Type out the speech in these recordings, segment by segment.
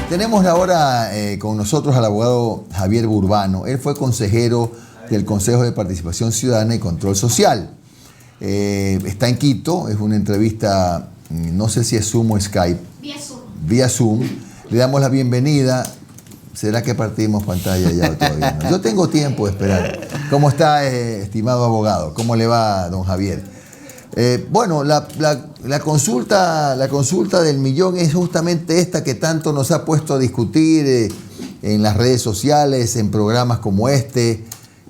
Tenemos ahora con nosotros al abogado Javier Burbano. Él fue consejero del Consejo de Participación Ciudadana y Control Social. Está en Quito, es una entrevista, no sé si es Zoom o Skype. Vía Zoom. Le damos la bienvenida. ¿Será que partimos pantalla ya todavía? No. Yo tengo tiempo de esperar. ¿Cómo está, estimado abogado? ¿Cómo le va, don Javier? Bueno, la consulta del millón es justamente esta que tanto nos ha puesto a discutir en las redes sociales, en programas como este.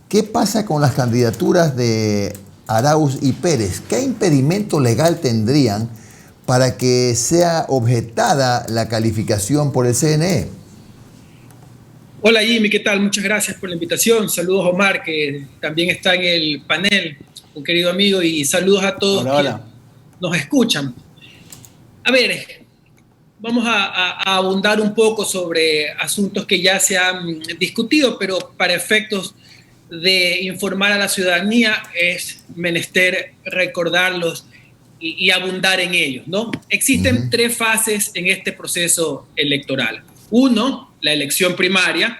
¿Qué pasa con las candidaturas de Arauz y Pérez? ¿Qué impedimento legal tendrían para que sea objetada la calificación por el CNE? Hola Jimmy, ¿qué tal? Muchas gracias por la invitación. Saludos a Omar, que también está en el panel, un querido amigo, y saludos a todos que nos escuchan. A ver, vamos a abundar un poco sobre asuntos que ya se han discutido, pero para efectos de informar a la ciudadanía es menester recordarlos y abundar en ellos, ¿no? Existen tres fases en este proceso electoral. Uno, la elección primaria.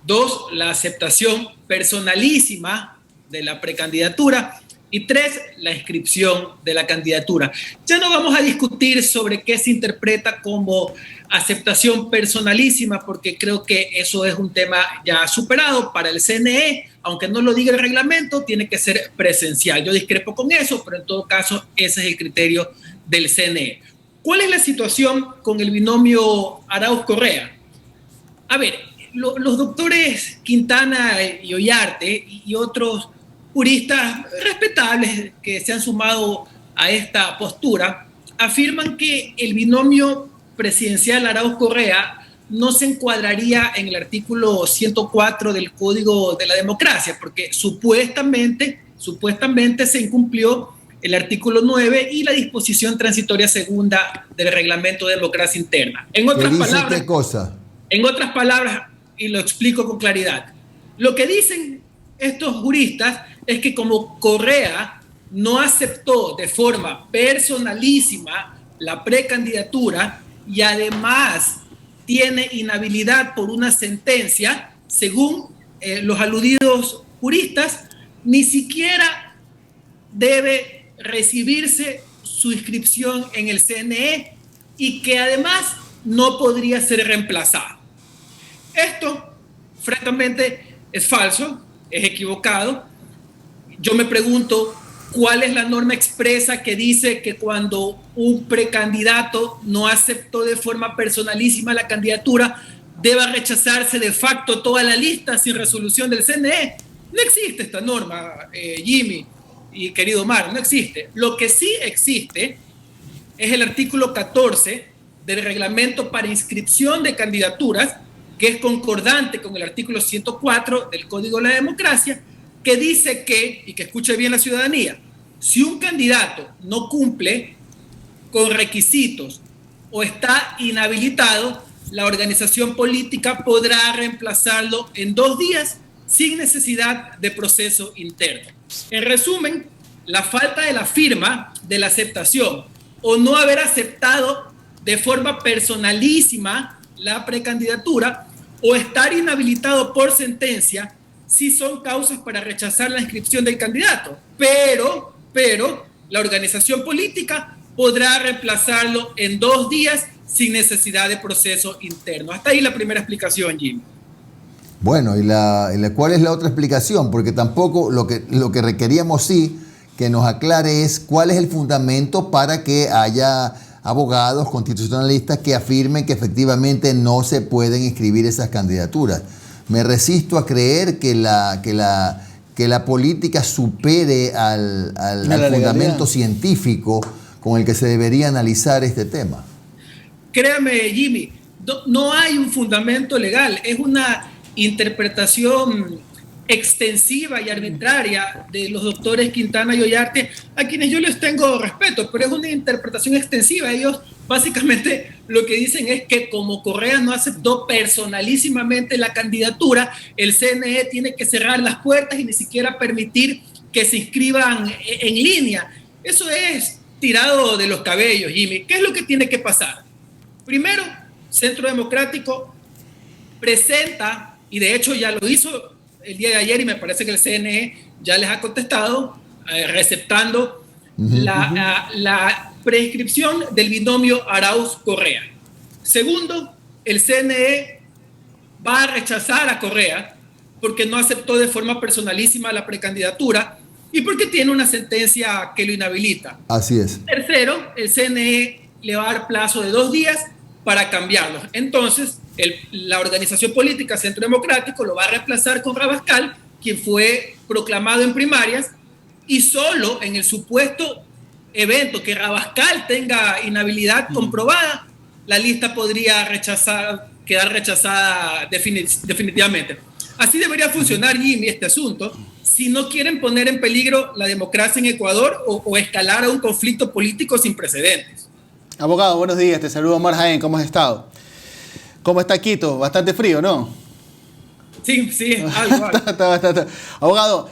Dos, la aceptación personalísima de la precandidatura. Y tres, la inscripción de la candidatura. Ya no vamos a discutir sobre qué se interpreta como aceptación personalísima, porque creo que eso es un tema ya superado para el CNE. Aunque no lo diga el reglamento, tiene que ser presencial. Yo discrepo con eso, pero en todo caso, ese es el criterio del CNE. ¿Cuál es la situación con el binomio Arauz-Correa? A ver, los doctores Quintana y Ollarte y otros juristas respetables que se han sumado a esta postura afirman que el binomio presidencial Arauz-Correa no se encuadraría en el artículo 104 del Código de la Democracia, porque supuestamente se incumplió el artículo 9 y la disposición transitoria segunda del Reglamento de Democracia Interna. En otras palabras, ¿qué cosa? En otras palabras, y lo explico con claridad, lo que dicen estos juristas es que como Correa no aceptó de forma personalísima la precandidatura y además tiene inhabilidad por una sentencia, según los aludidos juristas, ni siquiera debe recibirse su inscripción en el CNE y que además no podría ser reemplazado. Esto, francamente, es falso, es equivocado. Yo me pregunto cuál es la norma expresa que dice que cuando un precandidato no aceptó de forma personalísima la candidatura, deba rechazarse de facto toda la lista sin resolución del CNE. No existe esta norma, Jimmy y querido Omar, no existe. Lo que sí existe es el artículo 14 del reglamento para inscripción de candidaturas, que es concordante con el artículo 104 del Código de la Democracia, que dice que, y que escuche bien la ciudadanía, si un candidato no cumple con requisitos o está inhabilitado, la organización política podrá reemplazarlo en 2 días sin necesidad de proceso interno. En resumen, la falta de la firma de la aceptación o no haber aceptado de forma personalísima la precandidatura o estar inhabilitado por sentencia sí son causas para rechazar la inscripción del candidato, pero la organización política podrá reemplazarlo en 2 días sin necesidad de proceso interno. Hasta ahí la primera explicación, Jim. Bueno, ¿cuál es la otra explicación? Porque tampoco lo que requeríamos sí que nos aclare es cuál es el fundamento para que haya abogados constitucionalistas que afirmen que efectivamente no se pueden inscribir esas candidaturas. Me resisto a creer que la política supere al fundamento científico con el que se debería analizar este tema. Créame, Jimmy, no hay un fundamento legal, es una interpretación extensiva y arbitraria de los doctores Quintana y Ollarte, a quienes yo les tengo respeto, pero es una interpretación extensiva. Ellos básicamente lo que dicen es que como Correa no aceptó personalísimamente la candidatura, el CNE tiene que cerrar las puertas y ni siquiera permitir que se inscriban en línea. Eso es tirado de los cabellos, Jimmy. ¿Qué es lo que tiene que pasar? Primero, Centro Democrático presenta, y de hecho ya lo hizo el día de ayer y me parece que el CNE ya les ha contestado, receptando la prescripción del binomio Arauz-Correa. Segundo, el CNE va a rechazar a Correa porque no aceptó de forma personalísima la precandidatura y porque tiene una sentencia que lo inhabilita. Así es. Tercero, el CNE le va a dar plazo de 2 días para cambiarlo. Entonces, la organización política Centro Democrático lo va a reemplazar con Rabascal, quien fue proclamado en primarias, y solo en el supuesto evento que Rabascal tenga inhabilidad comprobada, la lista podría quedar rechazada definitivamente. Así debería funcionar, Jimmy, este asunto, si no quieren poner en peligro la democracia en Ecuador o escalar a un conflicto político sin precedentes. Abogado, buenos días, te saludo Omar Jaén, ¿cómo has estado? ¿Cómo está Quito? Bastante frío, ¿no? Sí, algo. Está. Abogado,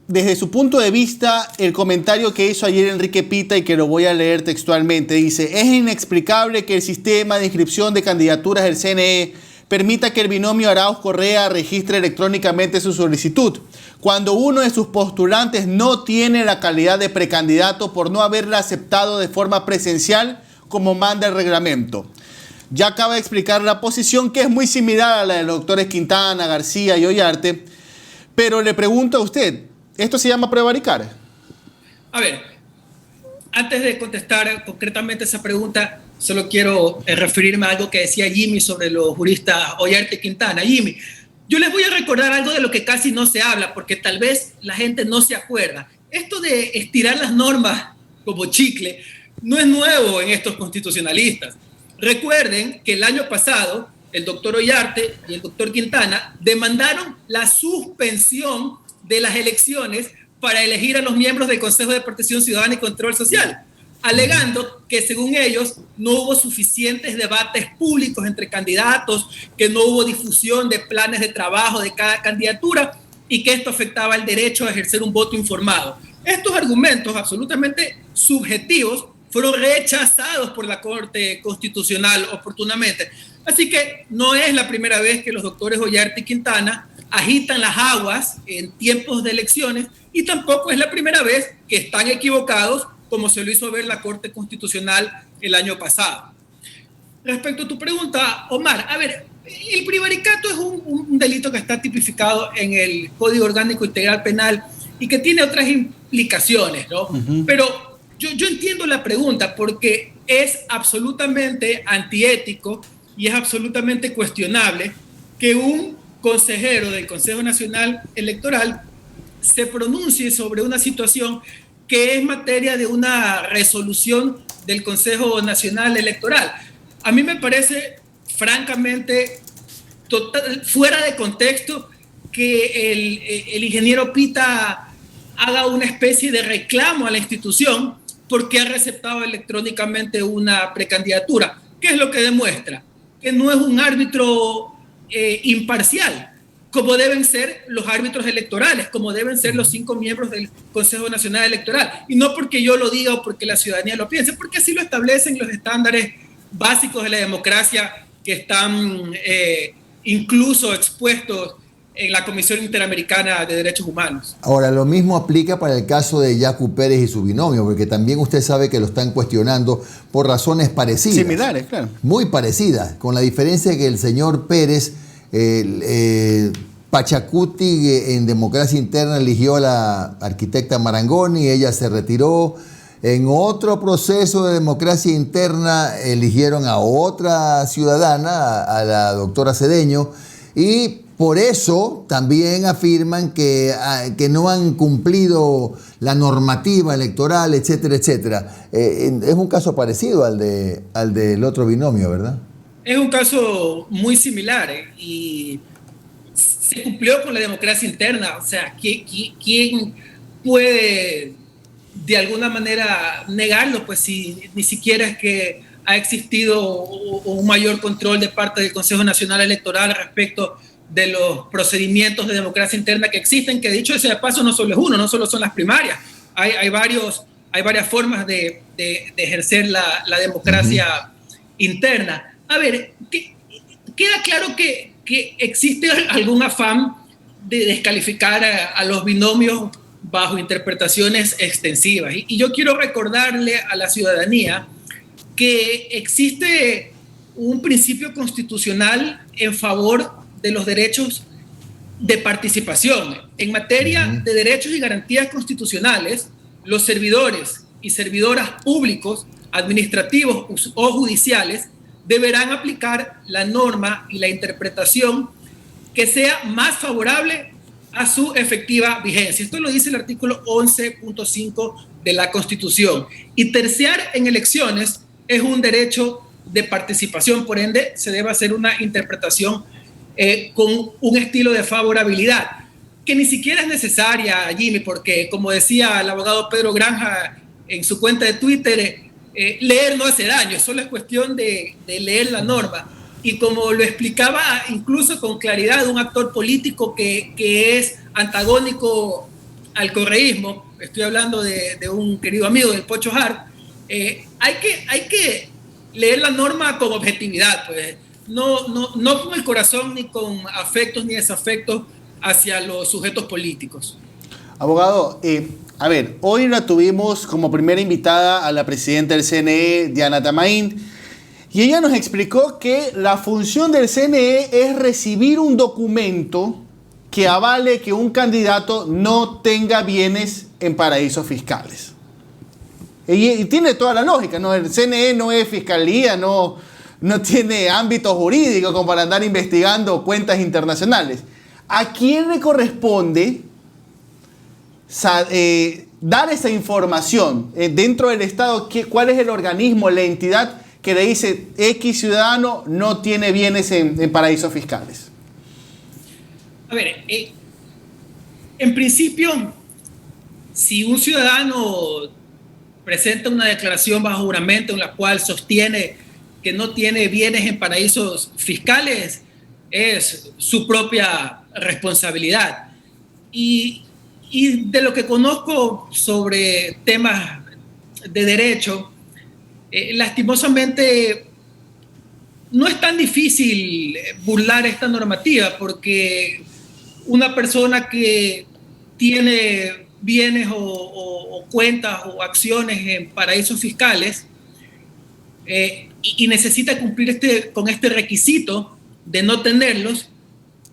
desde su punto de vista, el comentario que hizo ayer Enrique Pita, y que lo voy a leer textualmente, dice: es inexplicable que el sistema de inscripción de candidaturas del CNE permita que el binomio Arauz-Correa registre electrónicamente su solicitud, cuando uno de sus postulantes no tiene la calidad de precandidato por no haberla aceptado de forma presencial como manda el reglamento. Ya acaba de explicar la posición, que es muy similar a la de los doctores Quintana, García y Ollarte, pero le pregunto a usted, ¿esto se llama prevaricar? A ver, antes de contestar concretamente esa pregunta, solo quiero referirme a algo que decía Jimmy sobre los juristas Ollarte y Quintana. Jimmy, yo les voy a recordar algo de lo que casi no se habla, porque tal vez la gente no se acuerda. Esto de estirar las normas como chicle no es nuevo en estos constitucionalistas. Recuerden que el año pasado el doctor Ollarte y el doctor Quintana demandaron la suspensión de las elecciones para elegir a los miembros del Consejo de Participación Ciudadana y Control Social, alegando que según ellos no hubo suficientes debates públicos entre candidatos, que no hubo difusión de planes de trabajo de cada candidatura y que esto afectaba el derecho a ejercer un voto informado. Estos argumentos absolutamente subjetivos fueron rechazados por la Corte Constitucional oportunamente. Así que no es la primera vez que los doctores Ollarte y Quintana agitan las aguas en tiempos de elecciones, y tampoco es la primera vez que están equivocados, como se lo hizo ver la Corte Constitucional el año pasado. Respecto a tu pregunta, Omar, a ver, el prevaricato es un delito que está tipificado en el Código Orgánico Integral Penal y que tiene otras implicaciones, ¿no? Pero yo entiendo la pregunta, porque es absolutamente antiético y es absolutamente cuestionable que un consejero del Consejo Nacional Electoral se pronuncie sobre una situación que es materia de una resolución del Consejo Nacional Electoral. A mí me parece francamente fuera de contexto que el ingeniero Pita haga una especie de reclamo a la institución porque ha receptado electrónicamente una precandidatura. ¿Qué es lo que demuestra? Que no es un árbitro imparcial, como deben ser los árbitros electorales, como deben ser los 5 miembros del Consejo Nacional Electoral. Y no porque yo lo diga o porque la ciudadanía lo piense, porque así lo establecen los estándares básicos de la democracia que están incluso expuestos en la Comisión Interamericana de Derechos Humanos. Ahora, lo mismo aplica para el caso de Yacu Pérez y su binomio, porque también usted sabe que lo están cuestionando por razones parecidas. Similares, claro. Muy parecidas, con la diferencia de que el señor Pérez, Pachacuti en Democracia Interna eligió a la arquitecta Marangoni, ella se retiró. En otro proceso de democracia interna eligieron a otra ciudadana, a la doctora Cedeño, y por eso también afirman que no han cumplido la normativa electoral, etcétera, etcétera. Es un caso parecido al del otro binomio, ¿verdad? Es un caso muy similar y se cumplió con la democracia interna. O sea, ¿quién puede de alguna manera negarlo? Pues si ni siquiera es que ha existido un mayor control de parte del Consejo Nacional Electoral respecto de los procedimientos de democracia interna que existen, que dicho sea de paso no solo es uno, no solo son las primarias, hay varias formas de ejercer la democracia interna. A ver, queda claro que existe algún afán de descalificar a los binomios bajo interpretaciones extensivas. Y yo quiero recordarle a la ciudadanía que existe un principio constitucional en favor de los derechos de participación. En materia de derechos y garantías constitucionales, los servidores y servidoras públicos, administrativos o judiciales, deberán aplicar la norma y la interpretación que sea más favorable a su efectiva vigencia. Esto lo dice el artículo 11.5 de la Constitución. Y terciar en elecciones es un derecho de participación, por ende se debe hacer una interpretación con un estilo de favorabilidad, que ni siquiera es necesaria, Jimmy, porque como decía el abogado Pedro Granja en su cuenta de Twitter, leer no hace daño, solo es cuestión de leer la norma. Y como lo explicaba incluso con claridad un actor político que es antagónico al correísmo, estoy hablando de un querido amigo del Pocho Hart, hay que leer la norma con objetividad, pues, no con el corazón ni con afectos ni desafectos hacia los sujetos políticos. Abogado, a ver, hoy la tuvimos como primera invitada a la presidenta del CNE, Diana Tamain, y ella nos explicó que la función del CNE es recibir un documento que avale que un candidato no tenga bienes en paraísos fiscales. Y tiene toda la lógica, ¿no? El CNE no es fiscalía, no tiene ámbito jurídico como para andar investigando cuentas internacionales. ¿A quién le corresponde dar esa información dentro del Estado? ¿Cuál es el organismo, la entidad que le dice X ciudadano no tiene bienes en paraísos fiscales? A ver, en principio, si un ciudadano presenta una declaración bajo juramento en la cual sostiene que no tiene bienes en paraísos fiscales, es su propia responsabilidad. Y de lo que conozco sobre temas de derecho, lastimosamente no es tan difícil burlar esta normativa, porque una persona que tiene bienes o cuentas o acciones en paraísos fiscales y necesita cumplir con este requisito de no tenerlos,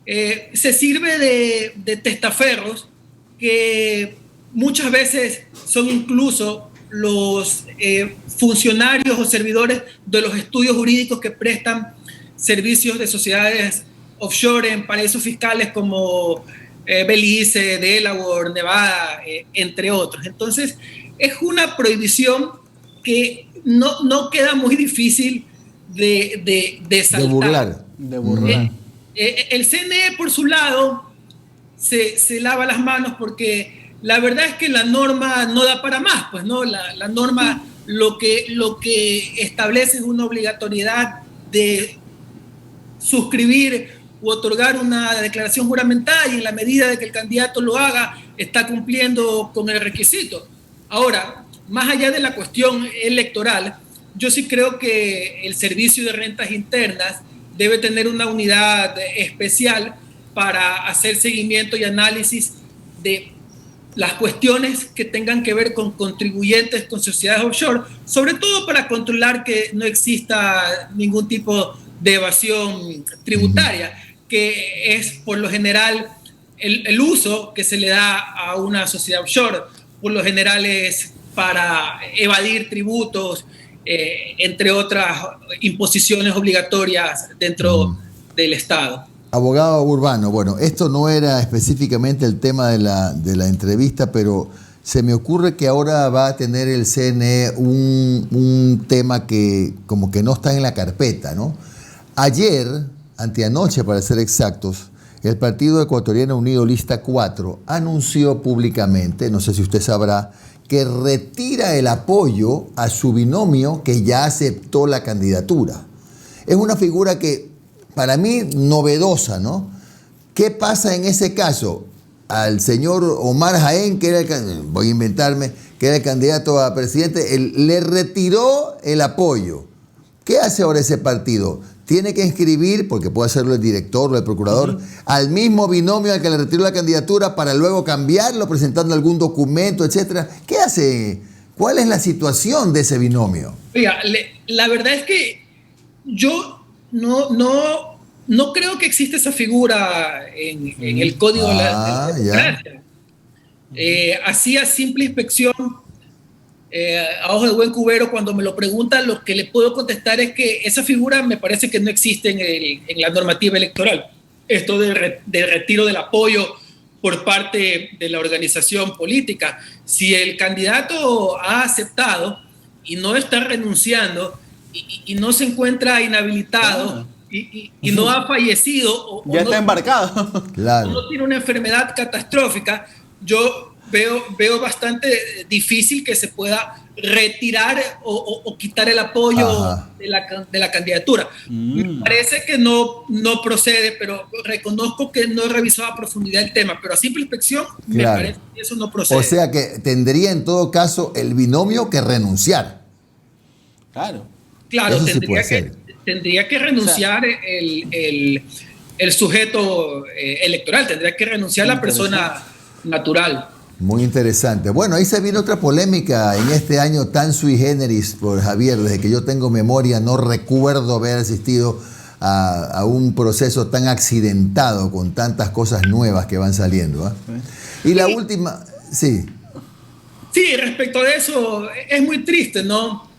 se sirve de testaferros que muchas veces son incluso los funcionarios o servidores de los estudios jurídicos que prestan servicios de sociedades offshore en paraísos fiscales como Belice, Delaware, Nevada, entre otros. Entonces, es una prohibición que no queda muy difícil de saltar. De burlar. El CNE, por su lado, se lava las manos porque la verdad es que la norma no da para más, pues, ¿no? La norma lo que establece es una obligatoriedad de suscribir u otorgar una declaración juramentada, y en la medida de que el candidato lo haga, está cumpliendo con el requisito. Ahora, más allá de la cuestión electoral, yo sí creo que el Servicio de Rentas Internas debe tener una unidad especial para hacer seguimiento y análisis de las cuestiones que tengan que ver con contribuyentes con sociedades offshore, sobre todo para controlar que no exista ningún tipo de evasión tributaria, que es por lo general el uso que se le da a una sociedad offshore, por lo general es para evadir tributos, entre otras imposiciones obligatorias dentro del Estado. Abogado Urbano, bueno, esto no era específicamente el tema de la entrevista, pero se me ocurre que ahora va a tener el CNE un tema que como que no está en la carpeta, ¿no? Ayer, anteanoche para ser exactos, el Partido Ecuatoriano Unido Lista 4 anunció públicamente, no sé si usted sabrá, que retira el apoyo a su binomio que ya aceptó la candidatura. Es una figura que para mí novedosa, ¿no? ¿Qué pasa en ese caso? Al señor Omar Jaén, que era voy a inventarme, que era el candidato a presidente, él le retiró el apoyo, ¿Qué hace ahora ese partido? Tiene que inscribir, porque puede hacerlo el director o el procurador, al mismo binomio al que le retiró la candidatura para luego cambiarlo presentando algún documento, etcétera. ¿Qué hace? ¿Cuál es la situación de ese binomio? Oiga, la verdad es que yo no creo que exista esa figura en el código de la democracia. Así a simple inspección, a ojo de buen cubero, cuando me lo preguntan, lo que le puedo contestar es que esa figura me parece que no existe en la normativa electoral. Esto del retiro del apoyo por parte de la organización política. Si el candidato ha aceptado y no está renunciando y no se encuentra inhabilitado y no ha fallecido o ya está embarcado, claro, o no tiene una enfermedad catastrófica, yo veo bastante difícil que se pueda retirar o quitar el apoyo de la candidatura. Me parece que no procede, pero reconozco que no he revisado a profundidad el tema, pero a simple inspección me parece que eso no procede. O sea que tendría en todo caso el binomio que renunciar. Claro, eso tendría que renunciar, o sea, el sujeto electoral, tendría que renunciar la persona natural. Muy interesante. Bueno, ahí se viene otra polémica en este año tan sui generis por Javier. Desde que yo tengo memoria no recuerdo haber asistido a un proceso tan accidentado con tantas cosas nuevas que van saliendo, ¿eh? Y la última, sí. Sí, respecto de eso, es muy triste, ¿no?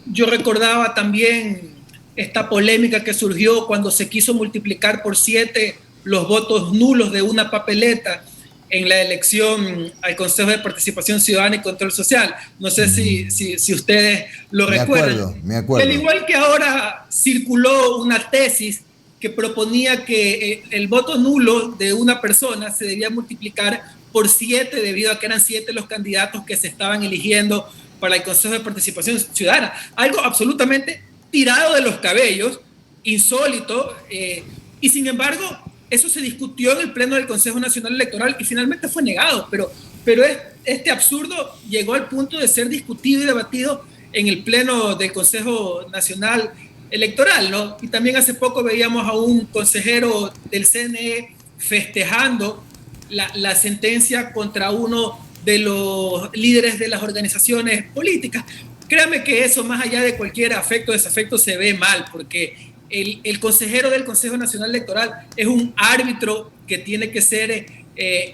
Yo recordaba también esta polémica que surgió cuando se quiso multiplicar por 7 los votos nulos de una papeleta en la elección al Consejo de Participación Ciudadana y Control Social. No sé si ustedes lo recuerdan. Me acuerdo. Al igual que ahora circuló una tesis que proponía que el voto nulo de una persona se debía multiplicar por 7 debido a que eran 7 los candidatos que se estaban eligiendo para el Consejo de Participación Ciudadana. Algo absolutamente tirado de los cabellos, insólito, y sin embargo eso se discutió en el Pleno del Consejo Nacional Electoral y finalmente fue negado, pero este absurdo llegó al punto de ser discutido y debatido en el Pleno del Consejo Nacional Electoral, ¿no? Y también hace poco veíamos a un consejero del CNE festejando la sentencia contra uno de los líderes de las organizaciones políticas. Créame que eso, más allá de cualquier afecto o desafecto, se ve mal, porque el consejero del Consejo Nacional Electoral es un árbitro que tiene que ser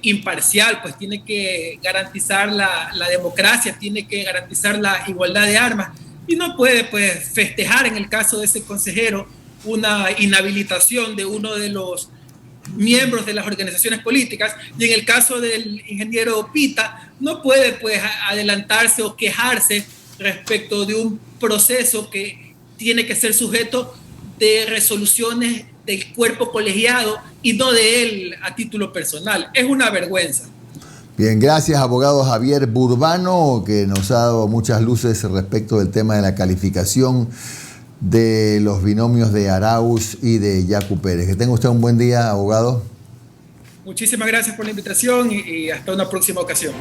imparcial, pues tiene que garantizar la democracia, tiene que garantizar la igualdad de armas, y no puede pues festejar, en el caso de ese consejero, una inhabilitación de uno de los miembros de las organizaciones políticas, y en el caso del ingeniero Pita no puede pues adelantarse o quejarse respecto de un proceso que tiene que ser sujeto de resoluciones del cuerpo colegiado y no de él a título personal. Es una vergüenza. Bien, gracias, abogado Javier Burbano, que nos ha dado muchas luces respecto del tema de la calificación de los binomios de Arauz y de Yacu Pérez. Que tenga usted un buen día, abogado. Muchísimas gracias por la invitación y hasta una próxima ocasión.